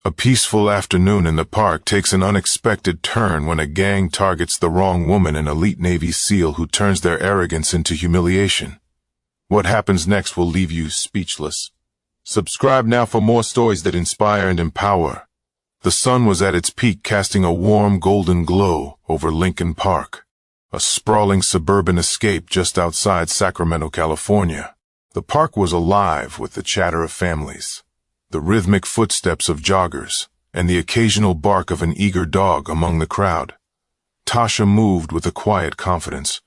A peaceful afternoon in the park takes an unexpected turn when a gang targets the wrong woman, an elite Navy SEAL who turns their arrogance into humiliation. What happens next will leave you speechless. Subscribe now for more stories that inspire and empower. The sun was at its peak, casting a warm golden glow over Lincoln Park, a sprawling suburban escape just outside Sacramento, California. The park was alive with the chatter of families, the rhythmic footsteps of joggers, and the occasional bark of an eager dog among the crowd. Tasha moved with a quiet confidence,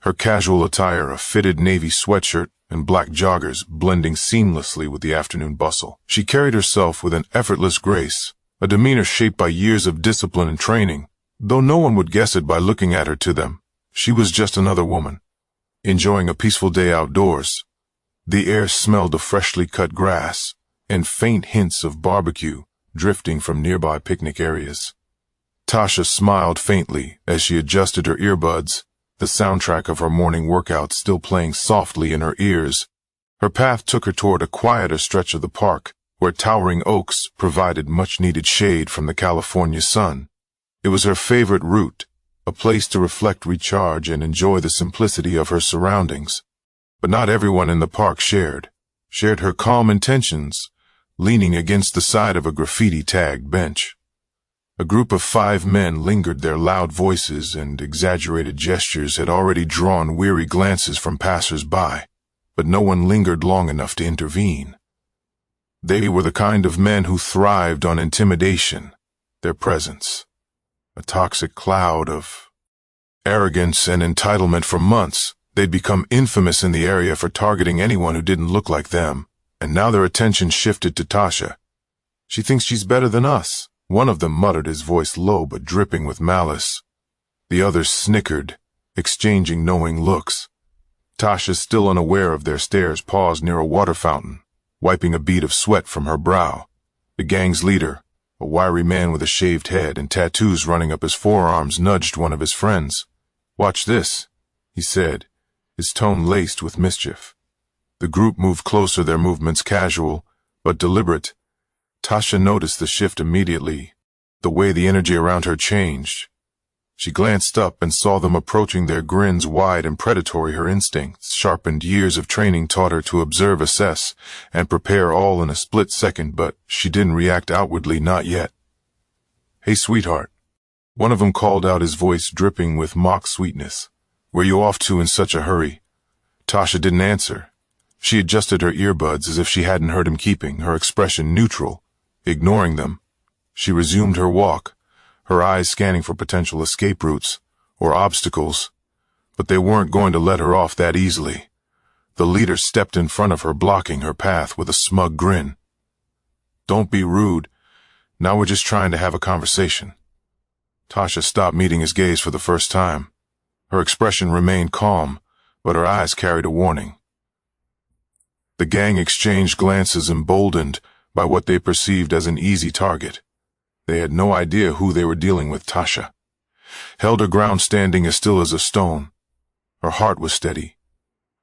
her casual attire, a fitted navy sweatshirt and black joggers, blending seamlessly with the afternoon bustle. She carried herself with an effortless grace, a demeanor shaped by years of discipline and training. Though no one would guess it by looking at her, to them, she was just another woman, enjoying a peaceful day outdoors. The air smelled of freshly cut grass, and faint hints of barbecue drifting from nearby picnic areas. Tasha smiled faintly as she adjusted her earbuds, the soundtrack of her morning workout still playing softly in her ears. Her path took her toward a quieter stretch of the park, where towering oaks provided much-needed shade from the California sun. It was her favorite route, a place to reflect, recharge, and enjoy the simplicity of her surroundings. But not everyone in the park shared her calm intentions, leaning against the side of a graffiti-tagged bench. A group of 5 men lingered. Their loud voices and exaggerated gestures had already drawn weary glances from passers-by, but no one lingered long enough to intervene. They were the kind of men who thrived on intimidation, their presence, a toxic cloud of arrogance and entitlement. For months, they'd become infamous in the area for targeting anyone who didn't look like them, and now their attention shifted to Tasha. "She thinks she's better than us," one of them muttered, his voice low but dripping with malice. The others snickered, exchanging knowing looks. Tasha, still unaware of their stares, paused near a water fountain, wiping a bead of sweat from her brow. The gang's leader, a wiry man with a shaved head and tattoos running up his forearms, nudged one of his friends. "Watch this," he said, his tone laced with mischief. The group moved closer, their movements casual but deliberate. Tasha noticed the shift immediately, the way the energy around her changed. She glanced up and saw them approaching, their grins wide and predatory. Her instincts, sharpened years of training, taught her to observe, assess, and prepare all in a split second, but she didn't react outwardly, not yet. "Hey, sweetheart," one of them called out, his voice dripping with mock sweetness. "Where you off to in such a hurry?" Tasha didn't answer. She adjusted her earbuds as if she hadn't heard him, keeping her expression neutral, ignoring them. She resumed her walk, her eyes scanning for potential escape routes or obstacles, but they weren't going to let her off that easily. The leader stepped in front of her, blocking her path with a smug grin. "Don't be rude. Now we're just trying to have a conversation." Tasha stopped, meeting his gaze for the first time. Her expression remained calm, but her eyes carried a warning. The gang exchanged glances, emboldened by what they perceived as an easy target. They had no idea who they were dealing with. Tasha held her ground, standing as still as a stone. Her heart was steady.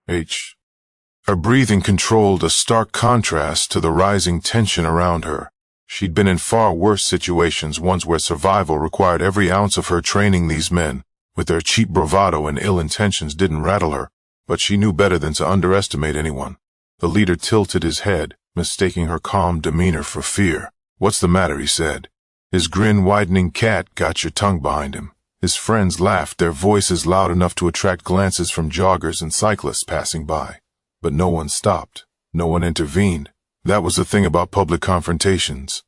Her breathing controlled, a stark contrast to the rising tension around her. She'd been in far worse situations, ones where survival required every ounce of her training. These men, with their cheap bravado and ill intentions, didn't rattle her, but she knew better than to underestimate anyone. The leader tilted his head, mistaking her calm demeanor for fear. "What's the matter?" he said, his grin widening. "Cat got your tongue behind him." His friends laughed, their voices loud enough to attract glances from joggers and cyclists passing by. But no one stopped. No one intervened. That was the thing about public confrontations.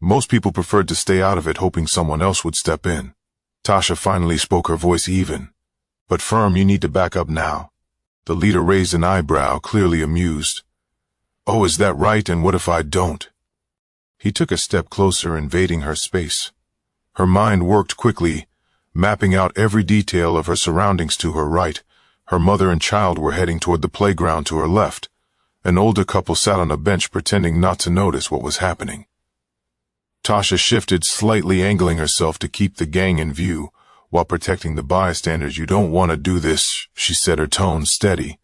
Most people preferred to stay out of it, hoping someone else would step in. Tasha finally spoke, her voice even but firm. "You need to back up now." The leader raised an eyebrow, clearly amused. "Oh, is that right? And what if I don't?" He took a step closer, invading her space. Her mind worked quickly, mapping out every detail of her surroundings. To her right, her mother and child were heading toward the playground. To her left, an older couple sat on a bench, pretending not to notice what was happening. Tasha shifted slightly, angling herself to keep the gang in view while protecting the bystanders. "You don't want to do this," she said, her tone steady,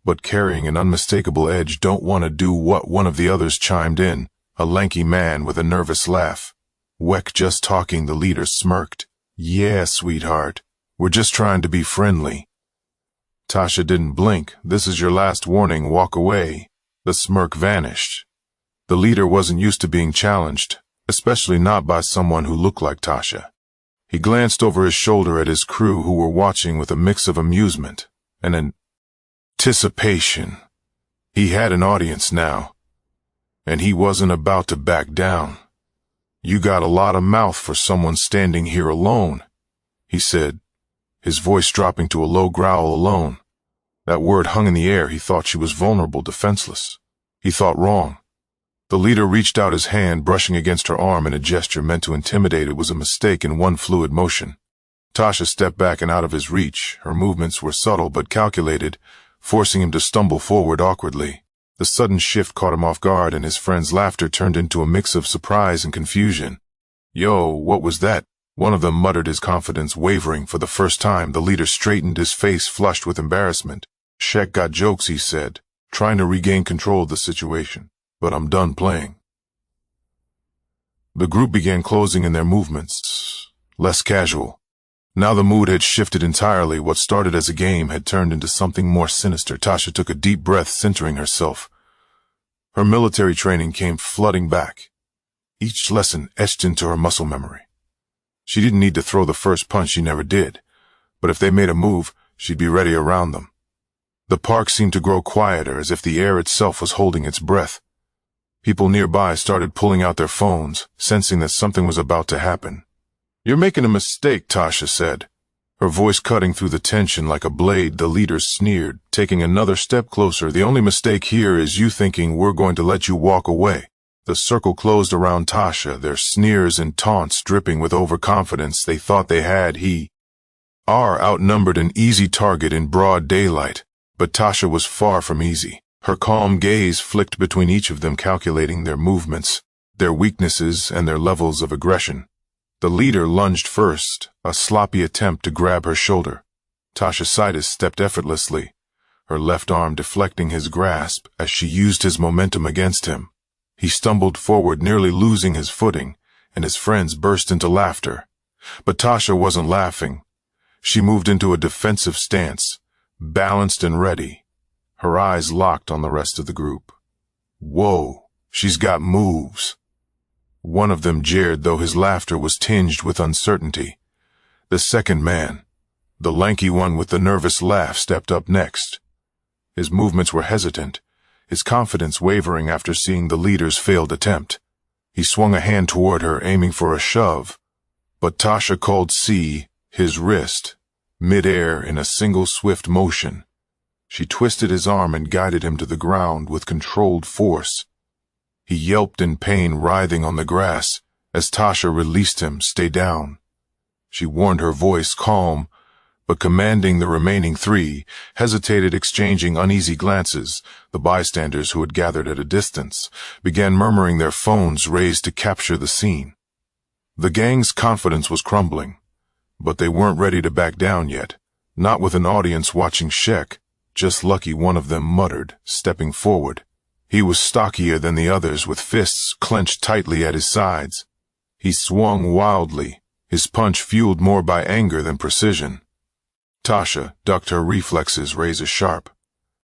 but carrying an unmistakable edge. "Don't want to do what?" one of the others chimed in, a lanky man with a nervous laugh. "Weck just talking," the leader smirked. "Yeah, sweetheart. We're just trying to be friendly." Tasha didn't blink. "This is your last warning. Walk away." The smirk vanished. The leader wasn't used to being challenged, especially not by someone who looked like Tasha. He glanced over his shoulder at his crew, who were watching with a mix of amusement and anticipation. He had an audience now, and he wasn't about to back down. "You got a lot of mouth for someone standing here alone," he said, his voice dropping to a low growl. "Alone." That word hung in the air. He thought she was vulnerable, defenseless. He thought wrong. The leader reached out his hand, brushing against her arm in a gesture meant to intimidate. It was a mistake in one fluid motion. Tasha stepped back and out of his reach. Her movements were subtle but calculated, forcing him to stumble forward awkwardly. The sudden shift caught him off guard, and his friend's laughter turned into a mix of surprise and confusion. "Yo, what was that?" one of them muttered, his confidence wavering for the first time. The leader straightened, his face flushed with embarrassment. "Shek got jokes," he said, trying to regain control of the situation. "But I'm done playing." The group began closing in their movements, less casual. Now the mood had shifted entirely. What started as a game had turned into something more sinister. Tasha took a deep breath, centering herself. Her military training came flooding back, each lesson etched into her muscle memory. She didn't need to throw the first punch, she never did, but if they made a move, she'd be ready around them. The park seemed to grow quieter, as if the air itself was holding its breath. People nearby started pulling out their phones, sensing that something was about to happen. "You're making a mistake," Tasha said, her voice cutting through the tension like a blade. The leader sneered, taking another step closer. "The only mistake here is you thinking we're going to let you walk away." The circle closed around Tasha, their sneers and taunts dripping with overconfidence. They thought they had outnumbered an easy target in broad daylight, but Tasha was far from easy. Her calm gaze flicked between each of them, calculating their movements, their weaknesses, and their levels of aggression. The leader lunged first, a sloppy attempt to grab her shoulder. Tasha sidestepped effortlessly, her left arm deflecting his grasp as she used his momentum against him. He stumbled forward, nearly losing his footing, and his friends burst into laughter. But Tasha wasn't laughing. She moved into a defensive stance, balanced and ready, her eyes locked on the rest of the group. "Whoa, she's got moves." One of them jeered, though his laughter was tinged with uncertainty. The second man, the lanky one with the nervous laugh, stepped up next. His movements were hesitant, his confidence wavering after seeing the leader's failed attempt. He swung a hand toward her, aiming for a shove, but Tasha called his wrist, mid-air in a single swift motion. She twisted his arm and guided him to the ground with controlled force. He yelped in pain, writhing on the grass, as Tasha released him. "Stay down," she warned, her voice calm but commanding. The remaining three hesitated, exchanging uneasy glances. The bystanders, who had gathered at a distance, began murmuring, their phones raised to capture the scene. The gang's confidence was crumbling, but they weren't ready to back down yet, not with an audience watching. "Shek, just lucky," one of them muttered, stepping forward. He was stockier than the others, with fists clenched tightly at his sides. He swung wildly, his punch fueled more by anger than precision. Tasha ducked, her reflexes razor sharp.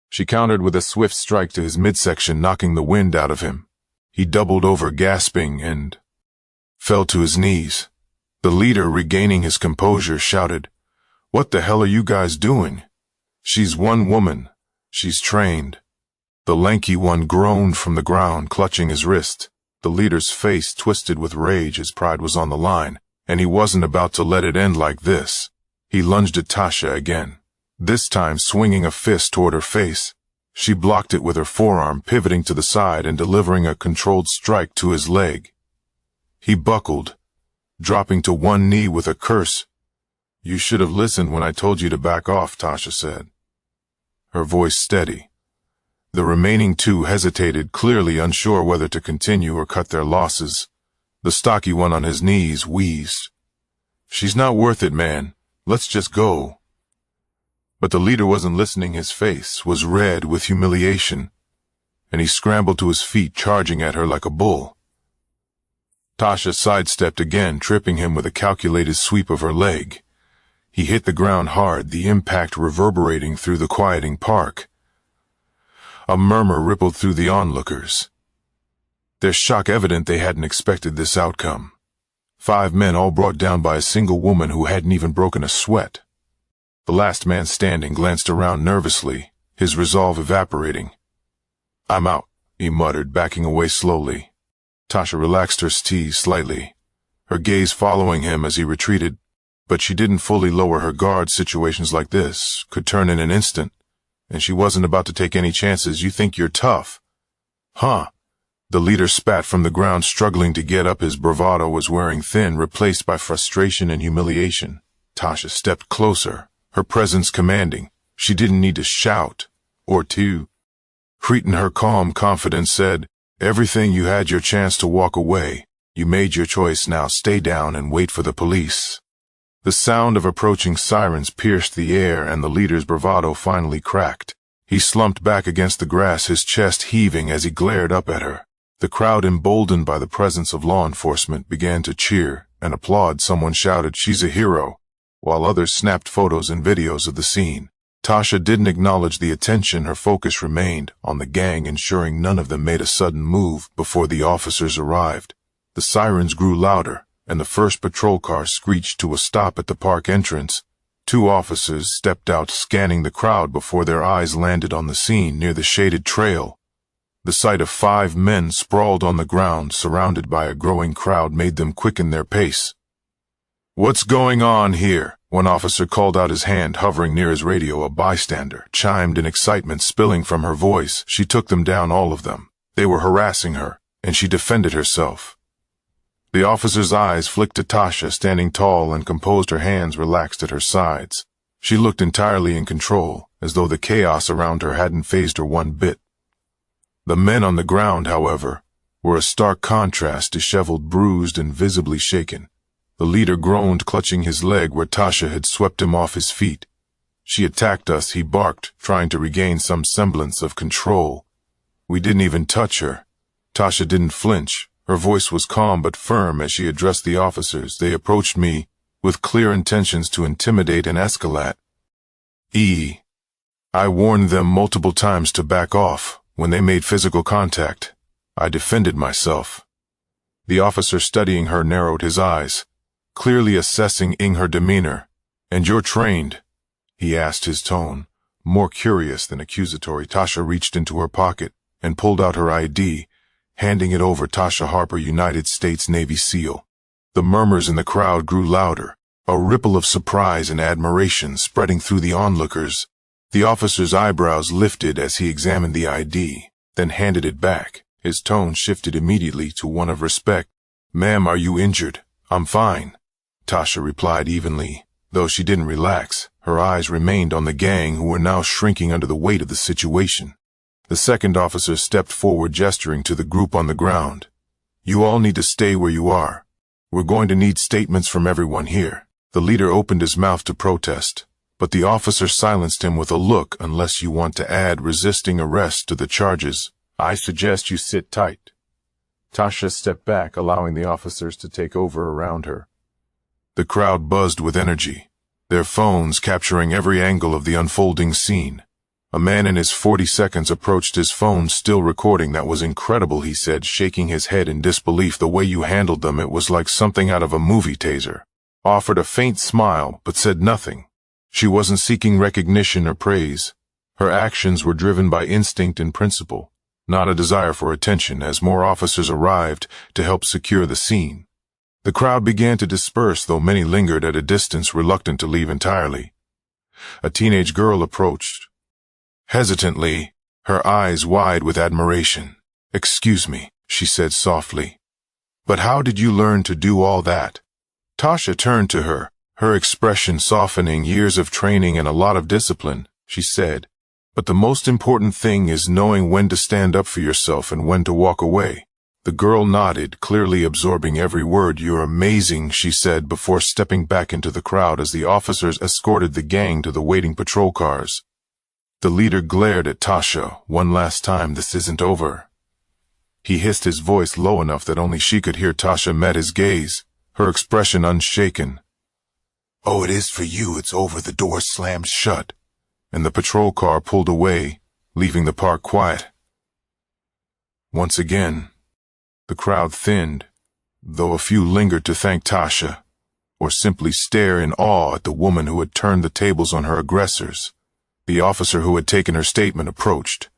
She countered with a swift strike to his midsection, knocking the wind out of him. He doubled over, gasping, and fell to his knees. The leader, regaining his composure, shouted, "What the hell are you guys doing? She's one woman. She's trained." The lanky one groaned from the ground, clutching his wrist. The leader's face twisted with rage. His pride was on the line, and he wasn't about to let it end like this. He lunged at Tasha again, this time swinging a fist toward her face. She blocked it with her forearm, pivoting to the side and delivering a controlled strike to his leg. He buckled, dropping to one knee with a curse. "You should have listened when I told you to back off," Tasha said, her voice steady. The remaining two hesitated, clearly unsure whether to continue or cut their losses. The stocky one on his knees wheezed, "She's not worth it, man. Let's just go." But the leader wasn't listening. His face was red with humiliation, and he scrambled to his feet, charging at her like a bull. Tasha sidestepped again, tripping him with a calculated sweep of her leg. He hit the ground hard, the impact reverberating through the quieting park. A murmur rippled through the onlookers, their shock evident. They hadn't expected this outcome. 5 men all brought down by a single woman who hadn't even broken a sweat. The last man standing glanced around nervously, his resolve evaporating. "I'm out," he muttered, backing away slowly. Tasha relaxed her steeze slightly, her gaze following him as he retreated, but she didn't fully lower her guard. Situations like this could turn in an instant, and she wasn't about to take any chances. "You think you're tough, huh?" The leader spat from the ground, struggling to get up. His bravado was wearing thin, replaced by frustration and humiliation. Tasha stepped closer, her presence commanding. She didn't need to shout or to. Cretin, her calm confidence, said, "Everything. You had your chance to walk away. You made your choice. Now stay down and wait for the police." The sound of approaching sirens pierced the air, and the leader's bravado finally cracked. He slumped back against the grass, his chest heaving as he glared up at her. The crowd, emboldened by the presence of law enforcement, began to cheer and applaud. Someone shouted, "She's a hero," while others snapped photos and videos of the scene. Tasha didn't acknowledge the attention. Her focus remained on the gang, ensuring none of them made a sudden move before the officers arrived. The sirens grew louder, and the first patrol car screeched to a stop at the park entrance. 2 officers stepped out, scanning the crowd before their eyes landed on the scene near the shaded trail. The sight of 5 men sprawled on the ground, surrounded by a growing crowd, made them quicken their pace. "What's going on here?" One officer called out, his hand hovering near his radio. A bystander chimed in, excitement spilling from her voice. She took them down, all of them. They were harassing her, and she defended herself. The officer's eyes flicked to Tasha, standing tall and composed, her hands relaxed at her sides. She looked entirely in control, as though the chaos around her hadn't fazed her one bit. The men on the ground, however, were a stark contrast, disheveled, bruised, and visibly shaken. The leader groaned, clutching his leg where Tasha had swept him off his feet. "She attacked us," he barked, trying to regain some semblance of control. "We didn't even touch her." Tasha didn't flinch. Her voice was calm but firm as she addressed the officers. "They approached me with clear intentions to intimidate and escalate. I warned them multiple times to back off. When they made physical contact, I defended myself." The officer studying her narrowed his eyes, clearly assessing her demeanor. "And you're trained?" he asked, his tone more curious than accusatory. Tasha reached into her pocket and pulled out her ID, handing it over. "Tasha Harper, United States Navy SEAL." The murmurs in the crowd grew louder, a ripple of surprise and admiration spreading through the onlookers. The officer's eyebrows lifted as he examined the ID, then handed it back. His tone shifted immediately to one of respect. "Ma'am, are you injured?" "I'm fine," Tasha replied evenly, though she didn't relax. Her eyes remained on the gang, who were now shrinking under the weight of the situation. The second officer stepped forward, gesturing to the group on the ground. "You all need to stay where you are. We're going to need statements from everyone here." The leader opened his mouth to protest, but the officer silenced him with a look. "Unless you want to add resisting arrest to the charges, I suggest you sit tight." Tasha stepped back, allowing the officers to take over around her. The crowd buzzed with energy, their phones capturing every angle of the unfolding scene. A man in his 40s approached his phone, still recording. "That was incredible," he said, shaking his head in disbelief. "The way you handled them, it was like something out of a movie." Taser offered a faint smile, but said nothing. She wasn't seeking recognition or praise. Her actions were driven by instinct and principle, not a desire for attention. As more officers arrived to help secure the scene, the crowd began to disperse, though many lingered at a distance, reluctant to leave entirely. A teenage girl approached, hesitantly, her eyes wide with admiration. "Excuse me," she said softly, "but how did you learn to do all that?" Tasha turned to her, her expression softening. "Years of training and a lot of discipline," she said. "But the most important thing is knowing when to stand up for yourself and when to walk away." The girl nodded, clearly absorbing every word. "You're amazing," she said before stepping back into the crowd as the officers escorted the gang to the waiting patrol cars. The leader glared at Tasha one last time. "This isn't over," He hissed his voice low enough that only she could hear. Tasha met his gaze, her expression unshaken. "Oh, it is for you. It's over." The door slammed shut, and the patrol car pulled away, leaving the park quiet. Once again, the crowd thinned, though a few lingered to thank Tasha, or simply stare in awe at the woman who had turned the tables on her aggressors. The officer who had taken her statement approached,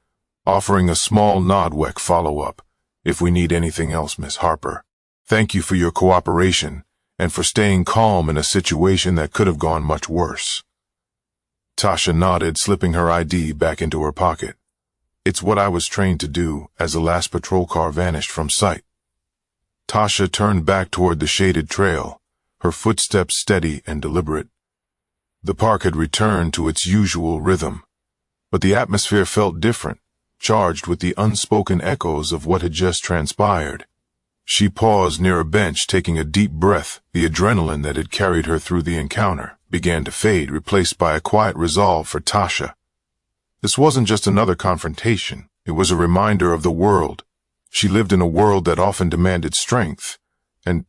offering a small nod. Follow-up. "If we need anything else, Miss Harper. Thank you for your cooperation and for staying calm in a situation that could have gone much worse." Tasha nodded, slipping her ID back into her pocket. "It's what I was trained to do," as the last patrol car vanished from sight. Tasha turned back toward the shaded trail, her footsteps steady and deliberate. The park had returned to its usual rhythm, but the atmosphere felt different, charged with the unspoken echoes of what had just transpired. She paused near a bench, taking a deep breath. The adrenaline that had carried her through the encounter began to fade, replaced by a quiet resolve for Tasha. This wasn't just another confrontation. It was a reminder of the world. She lived in a world that often demanded strength and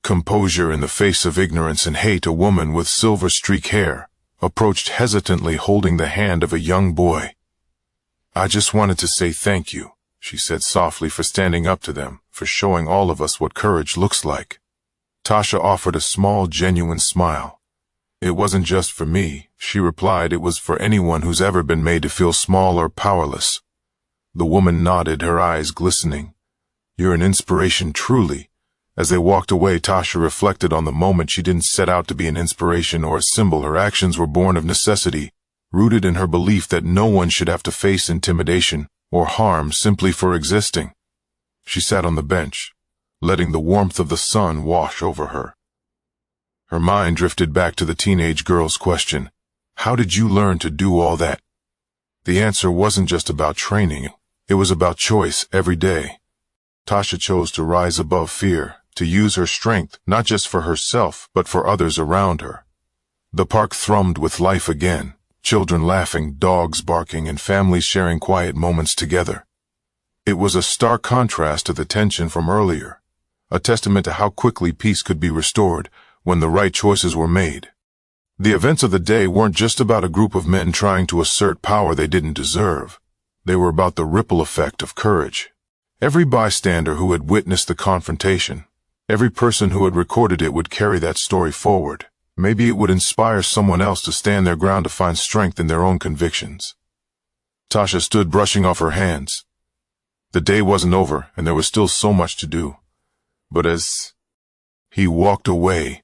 composure in the face of ignorance and hate. A woman with silver-streaked hair approached hesitantly, holding the hand of a young boy. "I just wanted to say thank you," she said softly, "for standing up to them, for showing all of us what courage looks like." Tasha offered a small, genuine smile. "It wasn't just for me," she replied. "It was for anyone who's ever been made to feel small or powerless." The woman nodded, her eyes glistening. "You're an inspiration, truly." As they walked away, Tasha reflected on the moment. She didn't set out to be an inspiration or a symbol. Her actions were born of necessity, rooted in her belief that no one should have to face intimidation or harm simply for existing. She sat on the bench, letting the warmth of the sun wash over her. Her mind drifted back to the teenage girl's question. How did you learn to do all that? The answer wasn't just about training. It was about choice every day. Tasha chose to rise above fear, to use her strength not just for herself but for others around her. The park thrummed with life again, children laughing, dogs barking, and families sharing quiet moments together. It was a stark contrast to the tension from earlier, a testament to how quickly peace could be restored when the right choices were made. The events of the day weren't just about a group of men trying to assert power they didn't deserve. They were about the ripple effect of courage. Every bystander who had witnessed the confrontation, every person who had recorded it would carry that story forward. Maybe it would inspire someone else to stand their ground, to find strength in their own convictions. Tasha stood, brushing off her hands. The day wasn't over, and there was still so much to do. But as he walked away,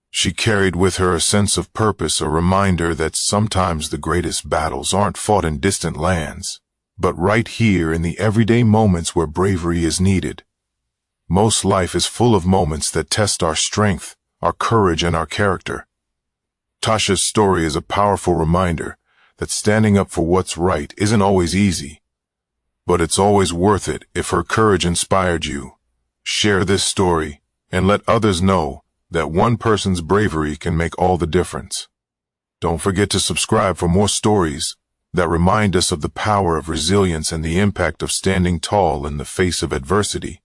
she carried with her a sense of purpose, a reminder that sometimes the greatest battles aren't fought in distant lands, but right here in the everyday moments where bravery is needed. Most life is full of moments that test our strength, our courage, and our character. Tasha's story is a powerful reminder that standing up for what's right isn't always easy, but it's always worth it if her courage inspired you. Share this story and let others know that one person's bravery can make all the difference. Don't forget to subscribe for more stories that remind us of the power of resilience and the impact of standing tall in the face of adversity.